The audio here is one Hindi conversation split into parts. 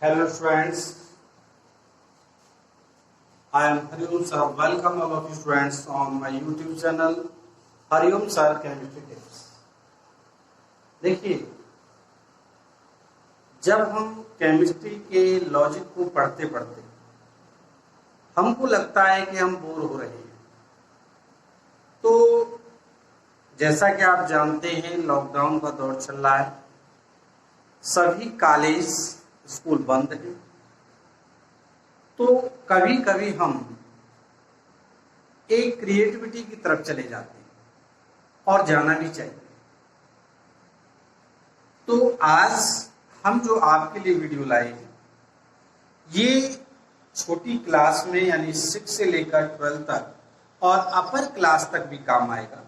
Hello friends, I am Hariom Sir. Welcome all of you friends on my YouTube channel Hariom Sir Chemistry Tips. देखिए, जब हम केमिस्ट्री के लॉजिक को पढ़ते पढ़ते हमको लगता है कि हम बोर हो रहे हैं, तो जैसा कि आप जानते हैं लॉकडाउन का दौर चल रहा है, सभी कॉलेज स्कूल बंद है, तो कभी कभी हम एक क्रिएटिविटी की तरफ चले जाते हैं और जाना भी चाहिए। तो आज हम जो आपके लिए वीडियो लाए हैं, ये छोटी क्लास में यानी 6 से लेकर 12 तक और अपर क्लास तक भी काम आएगा।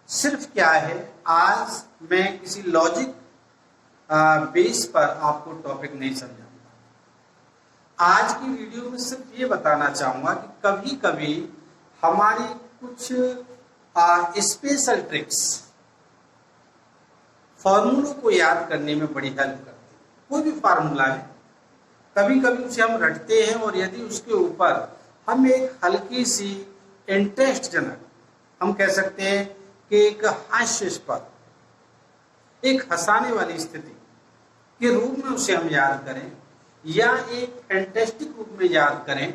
सिर्फ क्या है, आज मैं किसी लॉजिक बेस पर आपको टॉपिक नहीं समझाऊंगा। आज की वीडियो में सिर्फ ये बताना चाहूंगा कि कभी कभी हमारी कुछ स्पेशल ट्रिक्स फॉर्मूलों को याद करने में बड़ी हेल्प करती है। कोई भी फार्मूला है, कभी कभी उसे हम रटते हैं और यदि उसके ऊपर हम एक हल्की सी इंटरेस्टजनक, हम कह सकते हैं कि एक हास्यास्पद, एक हंसाने वाली स्थिति के रूप में उसे हम याद करें या एक फैंटेस्टिक रूप में याद करें,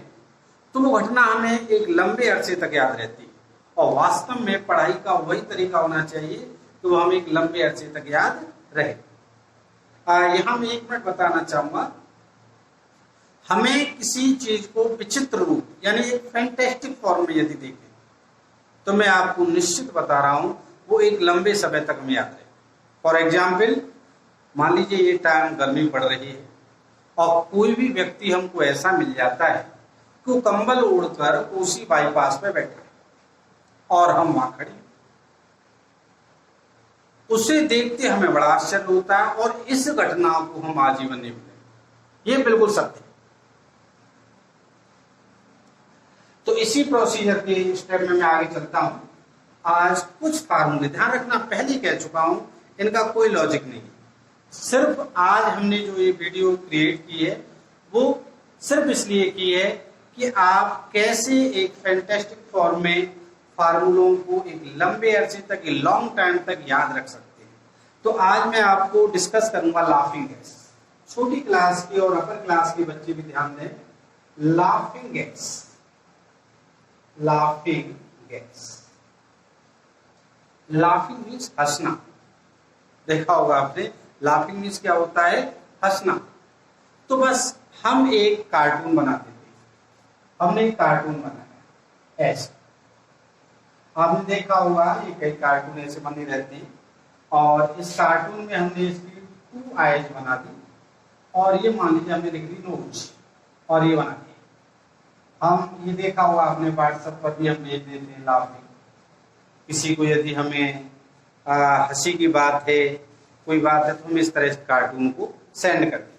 तो वो घटना हमें एक लंबे अरसे तक याद रहती है। और वास्तव में पढ़ाई का वही तरीका होना चाहिए कि वो हमें एक लंबे अरसे तक याद रहे। यहाँ मैं 1 मिनट बताना चाहूंगा। हमें किसी चीज को विचित्र रूप यानी एक फैंटेस्टिक फॉर्म में यदि देखें, तो मैं आपको निश्चित बता रहा हूं वो एक लंबे समय तक में याद रहे। फॉर एग्जाम्पल, मान लीजिए ये टाइम गर्मी पड़ रही है और कोई भी व्यक्ति हमको ऐसा मिल जाता है कि वो कंबल ओढ़कर कोसी बाईपास पे बैठा है और हम वहां खड़े, उसे देखते हमें बड़ा आश्चर्य होता है और इस घटना को हम आजीवन नहीं भूलेंगे। ये बिल्कुल सत्य है। तो इसी प्रोसीजर के स्टेप में मैं आगे चलता हूं। आज कुछ फार्मूले, ध्यान रखना पहले कह चुका हूं, इनका कोई लॉजिक नहीं है। सिर्फ आज हमने जो ये वीडियो क्रिएट की है वो सिर्फ इसलिए की है कि आप कैसे एक फैंटेस्टिक फॉर्म में फार्मूलों को एक लंबे अरसे तक, लॉन्ग टाइम तक याद रख सकते हैं। तो आज मैं आपको डिस्कस करूंगा लाफिंग गैस। छोटी क्लास की और अपर क्लास के बच्चे भी ध्यान दें। Laughing gas, laughing gas. Laughing means हंसना। देखा होगा आपने, लाफिंग मीन्स क्या होता है? हंसना। तो बस हम एक कार्टून बना देते हैं। हमने एक कार्टून बनाया ऐसे, आपने देखा होगा ये कई कार्टून ऐसे बने रहते हैं और इस कार्टून में हमने इसकी 2 आईज बना दी और ये मान लीजिए हमने लिख दी नोज और ये बना दिया। हम ये देखा होगा आपने, व्हाट्सएप पर भी हम भेज देते हैं लाफिंग। किसी को यदि हमें हंसी की बात है, कोई बात है, तो हम इस तरह से कार्टून को सेंड कर देते हैं।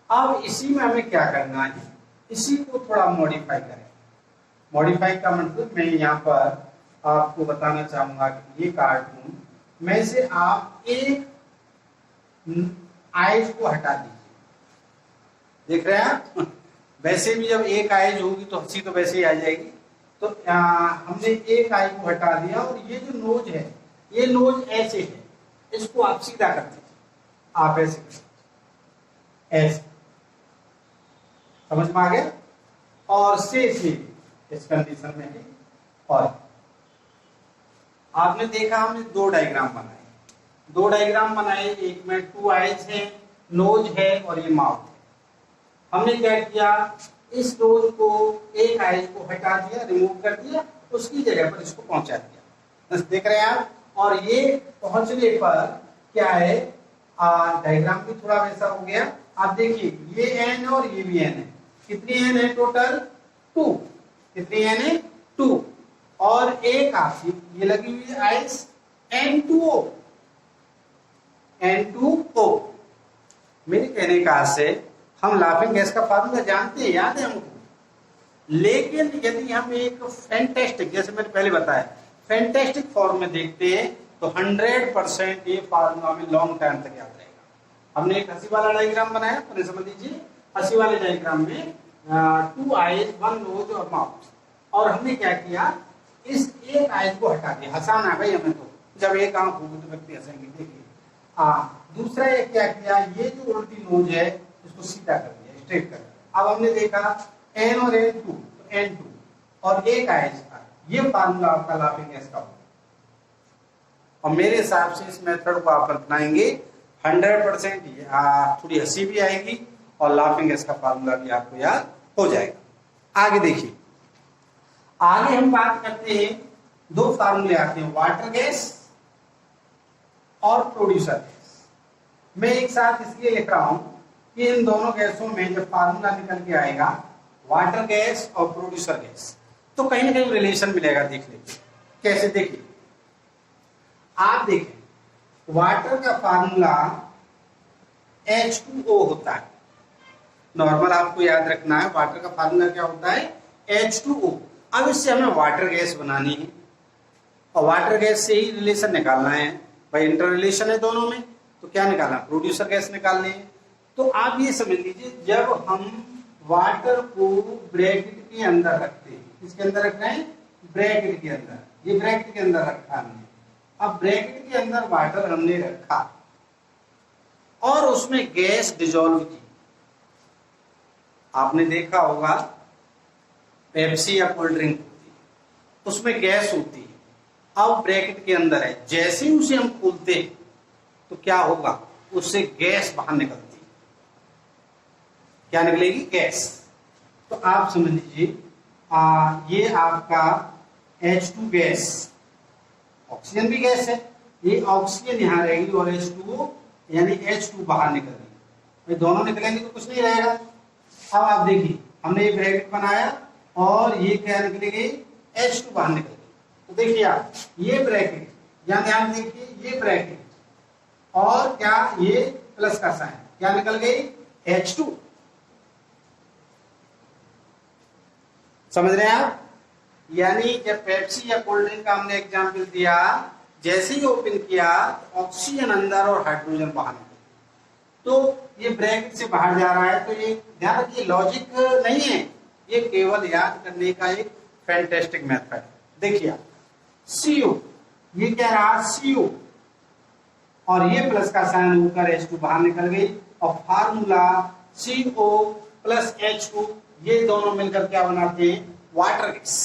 अब इसी में हमें क्या करना है, इसी को थोड़ा मॉडिफाई करें। मॉडिफाई का मतलब मैं यहाँ पर आपको बताना चाहूंगा कि ये कार्टून में से आप एक आइज को हटा दीजिए। देख रहे हैं आप? वैसे भी जब एक आइज होगी तो हंसी तो वैसे ही आ जाएगी। तो हमने एक आई को हटा दिया और ये जो नोज है, ये नोज ऐसे है, इसको आप सीधा कर दीजिए। आप ऐसे कर दीजिए, ऐसे। समझ में आ गया? और से इस कंडीशन में है। और आपने देखा हमने 2 डायग्राम बनाए। 2 डायग्राम बनाए, एक में 2 आईज है, नोज है और ये माउथ है। हमने क्या किया, इस नोज को, एक आईज को हटा दिया, रिमूव कर दिया, उसकी जगह पर इसको पहुंचा दिया। देख रहे हैं आप? और ये पहुंचने पर क्या है, डायग्राम भी थोड़ा वैसा हो गया। आप देखिए ये एन है और ये भी एन है। कितनी एन है टोटल? 2। कितनी एन है? 2। और एक आपकी ये लगी हुई है आइस N2O। N2O। मेरे कहने का से हम लाफिंग गैस का फार्मूला जानते हैं, याद है हमको। लेकिन यदि हम एक फैंटेस्टिक, जैसे मैंने पहले बताया, फैंटेस्टिक फॉर्म में देखते हैं तो 100% ये फार्मूला में लॉन्ग टाइम तक याद रहेगा। हमने एक हंसी वाला डायग्राम बनाया, तो समझ लीजिए हंसी वाले डायग्राम में 2 आईज 1 नोज और माउथ, और हमने क्या किया, इस एक आईज को हटा दिया। हंसाना है भाई हमें, तो जब एक आंख होगी तो व्यक्ति हंसेंगे। देखिए दूसरा एक क्या किया, ये जो उल्टी नोज है इसको सीधा कर दिया, स्ट्रेट कर दिया। अब हमने देखा n और n2, तो n2 और एक आईज का, ये फार्मूला आपका लाफिंग गैस का होगा। और मेरे हिसाब से इस मेथड को आप अपनाएंगे 100%, थोड़ी हंसी भी आएगी और लाफिंग गैस का फार्मूला भी आपको याद हो जाएगा। आगे देखिए, आगे हम बात करते हैं, 2 फार्मूले आते हैं, वाटर गैस और प्रोड्यूसर गैस। मैं एक साथ इसलिए लिख रहा हूं कि इन दोनों गैसों में जब फार्मूला निकल के आएगा वाटर गैस और प्रोड्यूसर गैस, तो कहीं ना कहीं रिलेशन मिलेगा। देख लीजिए कैसे, देखिए आप देखें वाटर का फार्मूला H2O होता है। नॉर्मल आपको याद रखना है, वाटर का फार्मूला क्या होता है, H2O। अब इससे हमें वाटर गैस बनानी है और वाटर गैस से ही रिलेशन निकालना है भाई, इंटर रिलेशन है दोनों में, तो क्या निकालना, प्रोड्यूसर गैस निकालनी है। तो आप ये समझ लीजिए, जब हम वाटर को ब्रैकेट के अंदर रखते हैं, किसके अंदर रख रहे हैं, ब्रैकेट के अंदर, ये ब्रैकेट के अंदर रखा हमने। अब ब्रैकेट के अंदर वाटर हमने रखा और उसमें गैस डिजोल्व की। आपने देखा होगा पेप्सी या कोल्ड ड्रिंक होती है, उसमें गैस होती है। अब ब्रैकेट के अंदर है, जैसे ही उसे हम खोलते हैं तो क्या होगा, उससे गैस बाहर निकलती है। क्या निकलेगी, गैस। तो आप समझ लीजिए ये आपका H2 गैस, ऑक्सीजन भी गैस है, ये ऑक्सीजन यहां रहेगी और H2O यानी H2 बाहर निकल रही है। दोनों निकलेंगे तो कुछ नहीं रहेगा। अब आप देखिए, हमने ये ब्रैकेट बनाया और ये क्या निकलेगी, H2 बाहर निकल गई। तो देखिए आप, ये ब्रैकेट, यहां ध्यान देखिए, ये ब्रैकेट और क्या, ये प्लस का साइन, क्या निकल गई, H2। समझ रहे हैं आप, यानी जब पेप्सी या कोल्ड ड्रिंक का हमने एग्जाम्पल दिया, जैसे ही ओपन किया ऑक्सीजन अंदर और हाइड्रोजन बाहर निकल, तो ये ब्रैकेट से बाहर जा रहा है। तो ये ध्यान रखिए, लॉजिक नहीं है, ये केवल याद करने का एक फैंटास्टिक मेथड है। देखिए आप, CO, ये क्या रहा, CO, और ये प्लस का साइन होकर H2 बाहर निकल गई, और फार्मूला CO प्लस H2, ये दोनों मिलकर क्या बनाते हैं, वाटर गैस।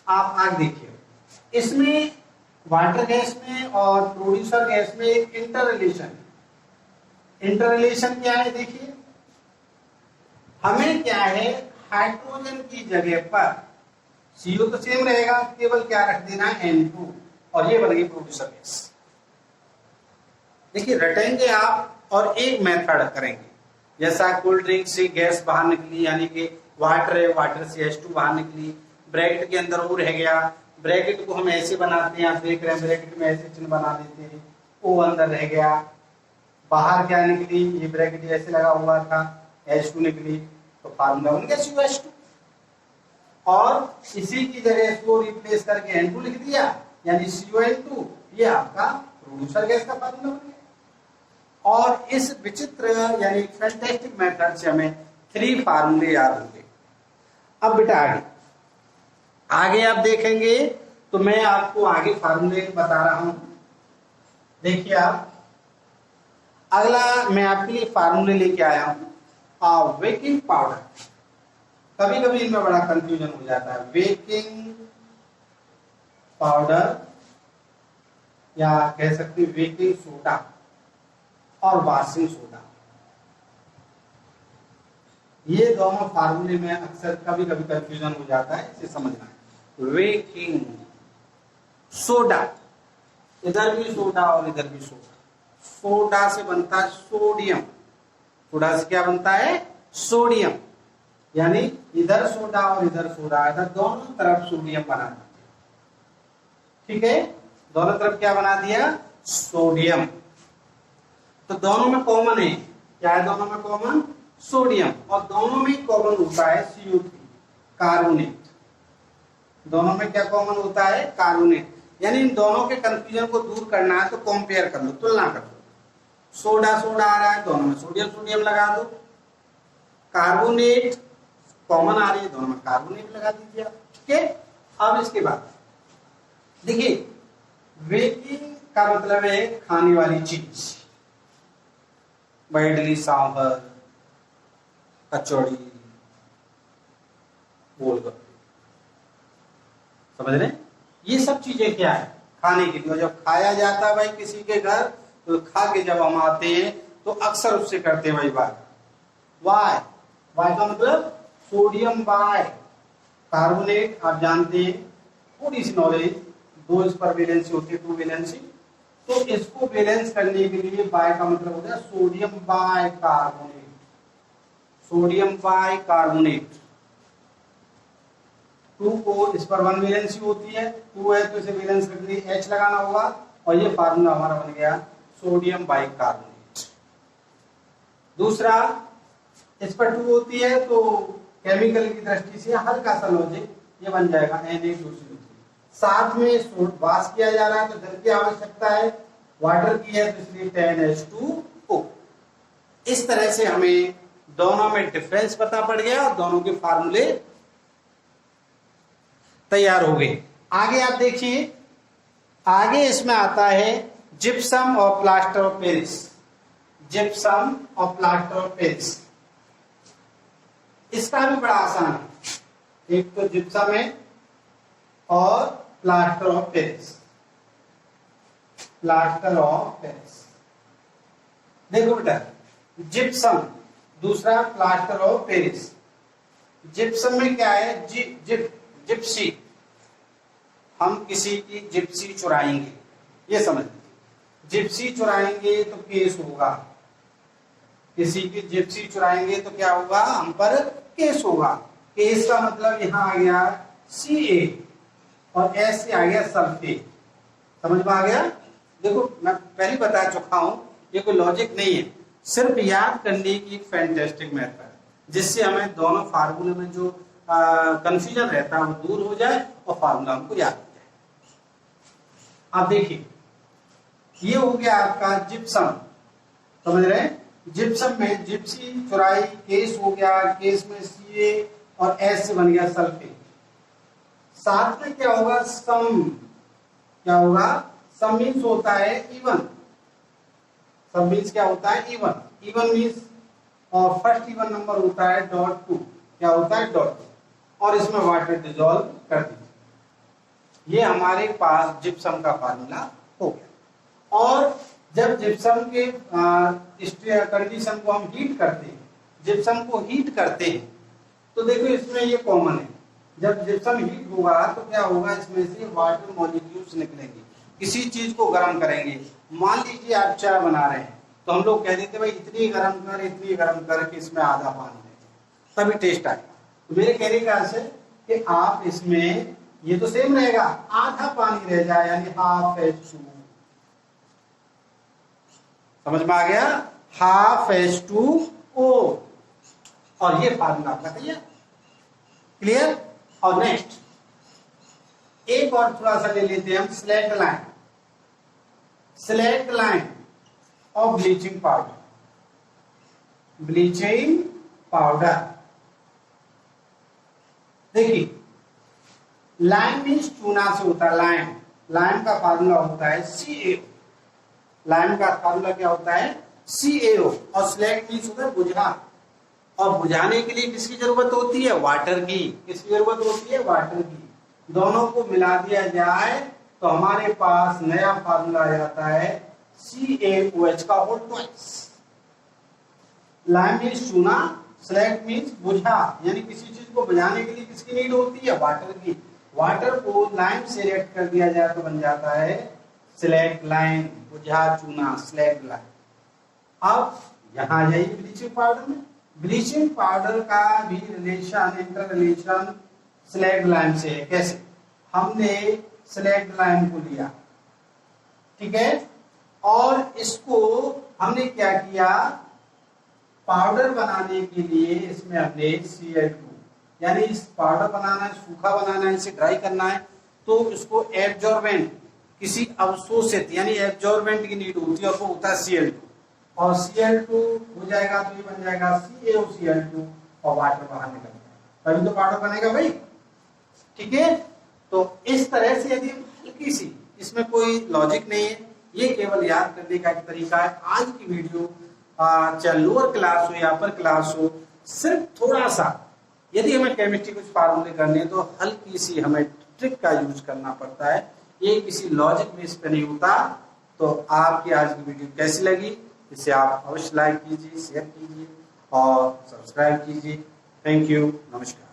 आप आगे देखिए, इसमें वाटर गैस में और प्रोड्यूसर गैस में एक इंटर रिलेशन है। इंटर रिलेशन क्या है, देखिए हमें क्या है, हाइड्रोजन की जगह पर CO तो सेम रहेगा, केवल क्या रख देना है, N2, और ये बन गई प्रोड्यूसर गैस। देखिए रटेंगे आप और एक मेथड करेंगे, जैसा कोल्ड ड्रिंक से गैस बाहर निकली, यानी कि वाटर है, वाटर से H2 बाहर निकली, ब्रैकेट के अंदर O रह गया। ब्रैकेट को हम ऐसे बनाते हैं, आप देख रहे हैं ब्रैकेट में ऐसे चिन्ह बना देते हैं, O अंदर रह गया, बाहर क्या निकली, ये ब्रैकेट ऐसे लगा हुआ था, H2 निकली, तो फार्मूला बन गया COH2। और इसी की जगह इसको रिप्लेस करके N2 लिख दिया, यानी CON2, ये आपका प्रोड्यूसर गैस का फार्मूला बन गया। और इस विचित्र यानी फैंटास्टिक मेथड से हमें 3 फार्मूले याद होंगे। अब बेटा आगे आप देखेंगे तो मैं आपको आगे फार्मूले बता रहा हूं। देखिए आप, अगला मैं आपके लिए फार्मूले लेके आया हूं, बेकिंग पाउडर। कभी कभी इनमें बड़ा कंफ्यूजन हो जाता है, बेकिंग पाउडर या कह सकते हैं बेकिंग सोडा और वाशिंग सोडा, ये दोनों फार्मूले में अक्सर कभी कभी कंफ्यूजन हो जाता है, इसे समझना है। बेकिंग सोडा, इधर भी सोडा और इधर भी सोडा, सोडा से बनता है सोडियम, सोडा से क्या बनता है, सोडियम, यानी इधर सोडा और इधर सोडा, इधर दोनों तरफ सोडियम बना दिया। ठीक है, दोनों तरफ क्या बना दिया, सोडियम। तो दोनों में कॉमन है, क्या है दोनों में कॉमन, सोडियम, और दोनों में कॉमन होता है CO3, कार्बोनेट। दोनों में क्या कॉमन होता है, कार्बोनेट। यानी इन दोनों के कंफ्यूजन को दूर करना है तो कंपेयर कर लो, तुलना कर लो। सोडा सोडा आ रहा है, दोनों में सोडियम सोडियम लगा दो। कार्बोनेट कॉमन आ रही है, दोनों में कार्बोनेट लगा दीजिए आप। ठीक है, अब इसके बाद देखिए बेकिंग का मतलब है खाने वाली चीज, इडली सांभर कचौड़ी गोलगप्पे, समझ रहे? ये सब चीजें क्या है, खाने के लिए। जब खाया जाता है भाई किसी के घर, तो खा के जब हम आते हैं तो अक्सर उससे करते हैं भाई बात। वाई, वाई का मतलब सोडियम बाय कार्बोनेट, आप जानते हैं, थोड़ी सी नॉलेज, दो इस पर वैलेंसी होती है, टू वैलेंसी, तो इसको बैलेंस करने के लिए बाय का मतलब होता है sodium bicarbonate, sodium bicarbonate. 2 को इस पर 1 वैलेंसी होती है, 2 है तो इसे वैलेंस करने के लिए H लगाना होगा, और ये फार्मूला हमारा बन गया सोडियम बाय कार्बोनेट। दूसरा, इस पर 2 होती है तो केमिकल की दृष्टि से हल्का सा लॉजिक, ये बन जाएगा Na2CO3। साथ में वाश किया जा रहा है तो जल की आवश्यकता है, वाटर की है तो इसलिए 10H2O। इस तरह से हमें दोनों में डिफरेंस पता पड़ गया और दोनों के फार्मूले तैयार हो गए। आगे आप देखिए, आगे इसमें आता है जिप्सम और प्लास्टर ऑफ पेरिस। जिप्सम और प्लास्टर ऑफ पेरिस, इसका भी बड़ा आसान है। एक तो जिप्सम है और plaster of Paris, plaster of Paris. देखो बेटा, जिप्सम, दूसरा प्लास्टर ऑफ पेरिस। जिप्सम में क्या है, जिप्सी, हम किसी की जिप्सी चुराएंगे, ये समझ लीजिए। जिप्सी चुराएंगे तो केस होगा, किसी की जिप्सी चुराएंगे तो क्या होगा, हम पर केस होगा। केस का मतलब यहां आ गया Ca और S से आ गया सल्फेट, समझ में आ गया? देखो मैं पहले बता चुका हूं, ये कोई लॉजिक नहीं है, सिर्फ याद करने की एक फैंटास्टिक मेथड है, जिससे हमें दोनों फार्मूले में जो कंफ्यूजन रहता है वो दूर हो जाए और फार्मूला हमको याद हो जाए। अब देखिए, ये हो गया आपका जिप्सम, समझ रहे हैं? जिप्सम में जिप्सी चुराई, केस हो गया, केस में Ca और S से बन गया सल्फेट। साथ में क्या होगा, सम, क्या होगा, सम मीन्स होता है इवन, सम मीन्स क्या होता है, इवन, इवन मीन्स, और फर्स्ट इवन नंबर होता है .2, क्या होता है .2, और इसमें वाटर डिसॉल्व कर दीजिए। ये हमारे पास जिप्सम का फार्मूला हो गया। और जब जिप्सम के कंडीशन को हम हीट करते हैं, जिप्सम को हीट करते हैं, तो देखो इसमें ये कॉमन है, जब जिप्सम हीट होगा तो क्या होगा, इसमें से वाटर मॉलिक्यूल्स निकलेंगे। किसी चीज को गर्म करेंगे, मान लीजिए आप चाय बना रहे हैं, तो हम लोग कह देते भाई इतनी गर्म कर, इतनी गर्म कर कि इसमें आधा पानी दे, तभी टेस्ट आएगा। तो मेरे कहने का अर्थ है कि आप इसमें, ये तो सेम रहेगा, आधा पानी रह जाए, यानी हाफ H2, समझ में आ गया, हाफ H2O, और ये फार्मूला आपका तैयार, क्लियर? और नेक्स्ट एक और थोड़ा सा ले लेते हैं हम, स्लेक्ट लाइन, स्लेक्ट लाइन और ब्लीचिंग पाउडर, ब्लीचिंग पाउडर। देखिए, लाइम मीन्स चूना से होता है, लाइम, लाइम का फार्मूला होता है CaO, लाइम का फार्मूला क्या होता है, CaO, और स्लैग मीन्स होता है बुझा, और बुझाने के लिए किसकी जरूरत होती है, वाटर की, किसकी जरूरत होती है, वाटर की। दोनों को मिला दिया जाए तो हमारे पास नया फार्मूला आ जाता है CaOH का होल ट्वाइस। लाइम मीन्स चूना, स्लैग मीन्स बुझा, यानी किसी चीज को बुझाने के लिए किसकी नीड होती है, वाटर की। वाटर को लाइम से रिएक्ट कर दिया जाए तो बन जाता है स्लैग लाइन, बुझा चूना, स्लैग लाइन। अब यहां आ जाइए ब्लीचिंग पाउडर में। ब्लीचिंग पाउडर का भी relation, inter relation slag lime से है। कैसे? हमने स्लैग लाइम को लिया, ठीक है, और इसको हमने क्या किया, पाउडर बनाने के लिए इसमें हमने Cl2, यानी इस पाउडर बनाना है, सूखा बनाना है, इसे ड्राई करना है, तो इसको एब्जॉर्बेंट, किसी अवशोषित यानी एब्जॉर्बेंट की नीड होती है, और वो होता है Cl2। और Cl2 हो जाएगा तो ये बन जाएगा CaOCl2 और वाटर बाहर निकल जाएगा, तभी तो वाटर बनेगा भाई। ठीक है, तो इस तरह से यदि हल्की सी, इसमें कोई लॉजिक नहीं है, ये केवल याद करने का एक तरीका है। आज की वीडियो चाहे लोअर क्लास हो या अपर क्लास हो, सिर्फ थोड़ा सा यदि हमें केमिस्ट्री कुछ फार्मूले करने हैं तो हल्की सी हमें ट्रिक का यूज करना पड़ता है, ये किसी लॉजिक बेस पे नहीं होता। तो आपकी आज की वीडियो कैसी लगी, इसे आप अवश्य लाइक कीजिए, शेयर कीजिए और सब्सक्राइब कीजिए। थैंक यू, नमस्कार।